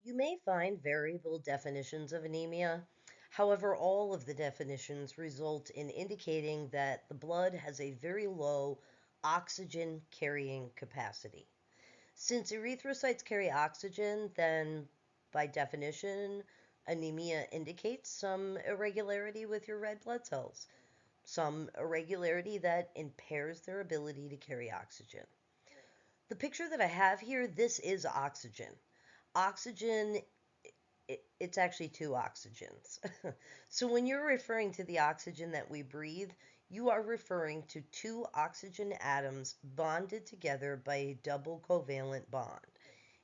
You may find variable definitions of anemia. However, all of the definitions result in indicating that the blood has a very low oxygen carrying capacity. Since erythrocytes carry oxygen, then by definition, anemia indicates some irregularity with your red blood cells, some irregularity that impairs their ability to carry oxygen. The picture that I have here, this is oxygen. Oxygen, it's actually two oxygens. So when you're referring to the oxygen that we breathe, you are referring to two oxygen atoms bonded together by a double covalent bond.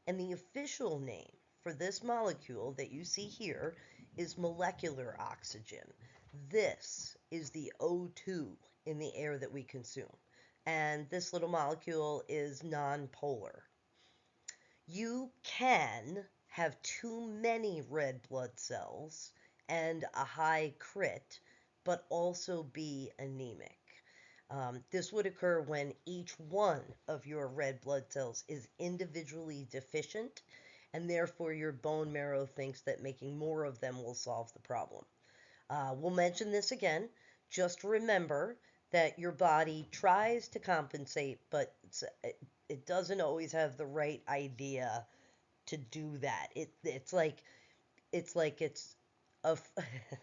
And the official name for this molecule that you see here is molecular oxygen. This is the O2 in the air that we consume. And this little molecule is nonpolar. You can have too many red blood cells and a high crit, but also be anemic. This would occur when each one of your red blood cells is individually deficient, and therefore your bone marrow thinks that making more of them will solve the problem. We'll mention this again. Just remember that your body tries to compensate, but it doesn't always have the right idea to do that. It's like it's a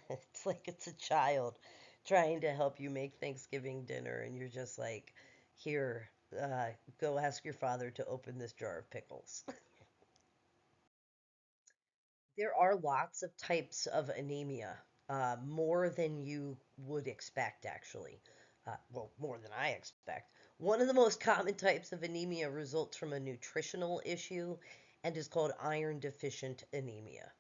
it's like it's a child trying to help you make Thanksgiving dinner, and you're just like, here, go ask your father to open this jar of pickles. There are lots of types of anemia, more than you would expect, actually. Well, more than I expect. One of the most common types of anemia results from a nutritional issue and is called iron-deficient anemia.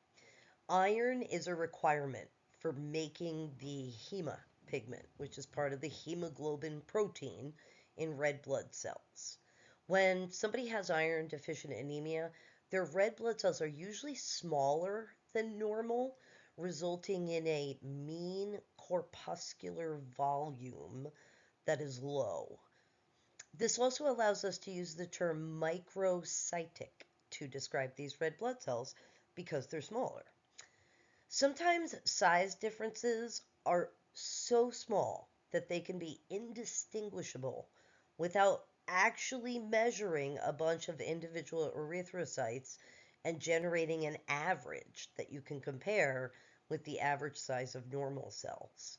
Iron is a requirement for making the hema pigment, which is part of the hemoglobin protein in red blood cells. When somebody has iron deficient anemia, their red blood cells are usually smaller than normal, resulting in a mean corpuscular volume that is low. This also allows us to use the term microcytic to describe these red blood cells because they're smaller. Sometimes size differences are so small that they can be indistinguishable without actually measuring a bunch of individual erythrocytes and generating an average that you can compare with the average size of normal cells.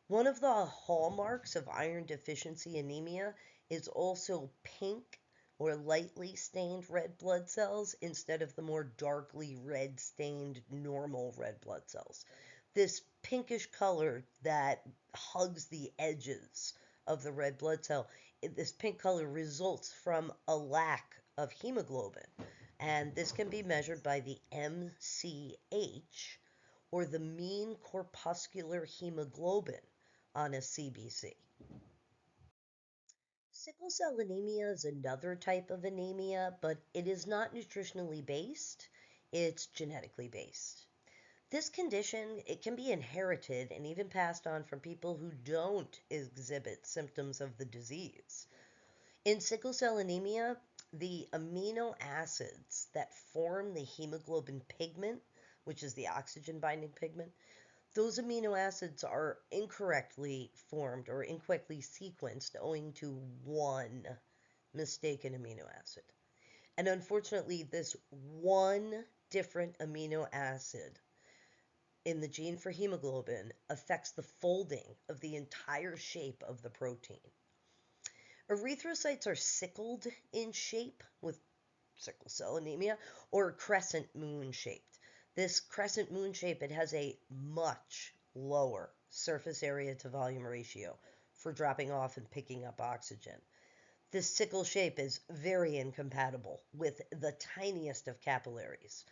One of the hallmarks of iron deficiency anemia is also pink or lightly stained red blood cells instead of the more darkly red stained normal red blood cells. This pinkish color that hugs the edges of the red blood cell, this pink color results from a lack of hemoglobin. And this can be measured by the MCH, or the mean corpuscular hemoglobin, on a CBC. Sickle cell anemia is another type of anemia, but it is not nutritionally based, it's genetically based. This condition, it can be inherited and even passed on from people who don't exhibit symptoms of the disease. In sickle cell anemia, the amino acids that form the hemoglobin pigment, which is the oxygen binding pigment, those amino acids are incorrectly formed or incorrectly sequenced owing to one mistaken amino acid. And unfortunately, this one different amino acid in the gene for hemoglobin affects the folding of the entire shape of the protein. Erythrocytes are sickled in shape with sickle cell anemia, or crescent moon shaped. This crescent moon shape, it has a much lower surface area to volume ratio for dropping off and picking up oxygen. This sickle shape is very incompatible with the tiniest of capillaries,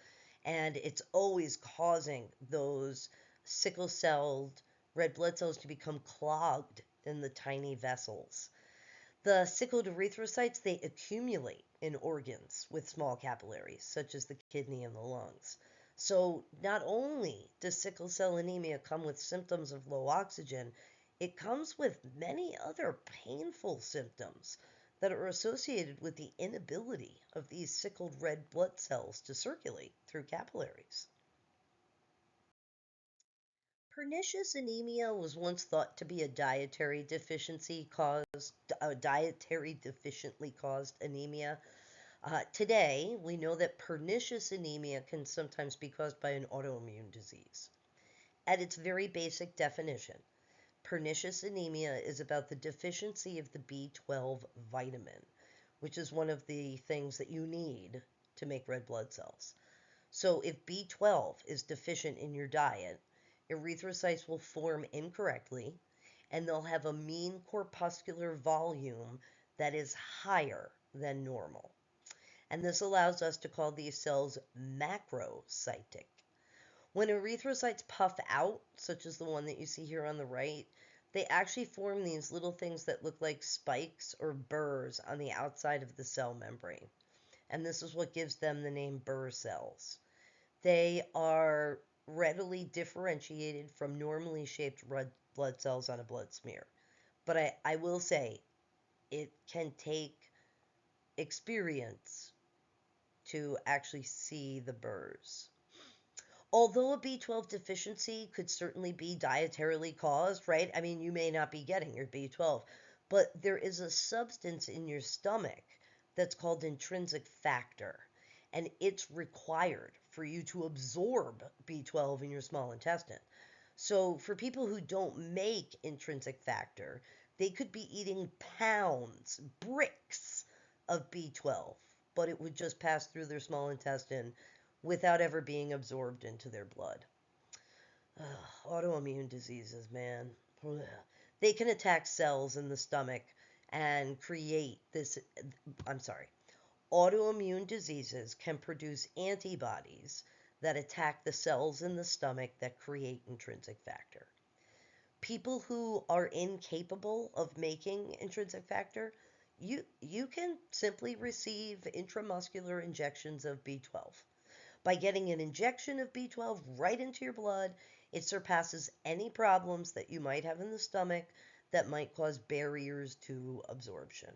and it's always causing those sickle-celled red blood cells to become clogged in the tiny vessels. The sickled erythrocytes, they accumulate in organs with small capillaries, such as the kidney and the lungs. So not only does sickle cell anemia come with symptoms of low oxygen, it comes with many other painful symptoms that are associated with the inability of these sickled red blood cells to circulate through capillaries. Pernicious anemia was once thought to be a dietary deficiently caused anemia. Today, we know that pernicious anemia can sometimes be caused by an autoimmune disease. At its very basic definition, pernicious anemia is about the deficiency of the B12 vitamin, which is one of the things that you need to make red blood cells. So if B12 is deficient in your diet, erythrocytes will form incorrectly and they'll have a mean corpuscular volume that is higher than normal. And this allows us to call these cells macrocytic. When erythrocytes puff out, such as the one that you see here on the right, they actually form these little things that look like spikes or burrs on the outside of the cell membrane. And this is what gives them the name burr cells. They are readily differentiated from normally shaped red blood cells on a blood smear. But I will say it can take experience to actually see the burrs. Although a B12 deficiency could certainly be dietarily caused, right? I mean, you may not be getting your B12, but there is a substance in your stomach that's called intrinsic factor, and it's required for you to absorb B12 in your small intestine. So, for people who don't make intrinsic factor, they could be eating pounds, bricks of B12, but it would just pass through their small intestine without ever being absorbed into their blood. Autoimmune diseases, man. They can attack cells in the stomach and create this. I'm sorry. Autoimmune diseases can produce antibodies that attack the cells in the stomach that create intrinsic factor. People who are incapable of making intrinsic factor, you can simply receive intramuscular injections of B12. By getting an injection of B12 right into your blood, it surpasses any problems that you might have in the stomach that might cause barriers to absorption.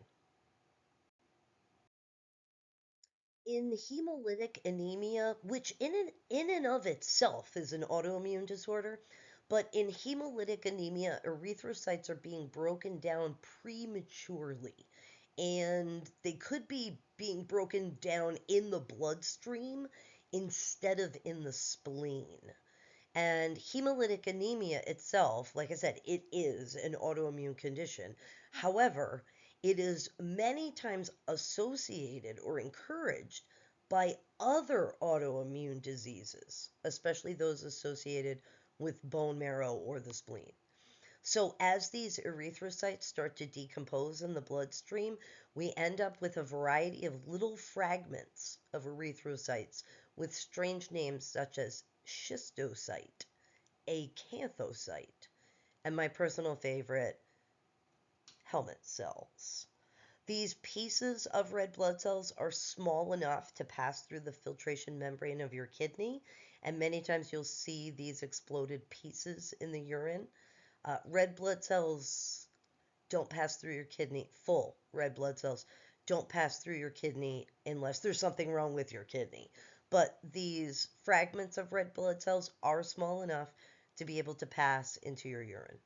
In hemolytic anemia, which in and of itself is an autoimmune disorder, but in hemolytic anemia, erythrocytes are being broken down prematurely. And they could be being broken down in the bloodstream instead of in the spleen. And hemolytic anemia itself, like I said, it is an autoimmune condition. However, it is many times associated or encouraged by other autoimmune diseases, especially those associated with bone marrow or the spleen. So, as these erythrocytes start to decompose in the bloodstream, we end up with a variety of little fragments of erythrocytes with strange names such as schistocyte, acanthocyte, and my personal favorite, helmet cells. These pieces of red blood cells are small enough to pass through the filtration membrane of your kidney, and many times you'll see these exploded pieces in the urine. Red blood cells don't pass through your kidney, full red blood cells don't pass through your kidney unless there's something wrong with your kidney. But these fragments of red blood cells are small enough to be able to pass into your urine.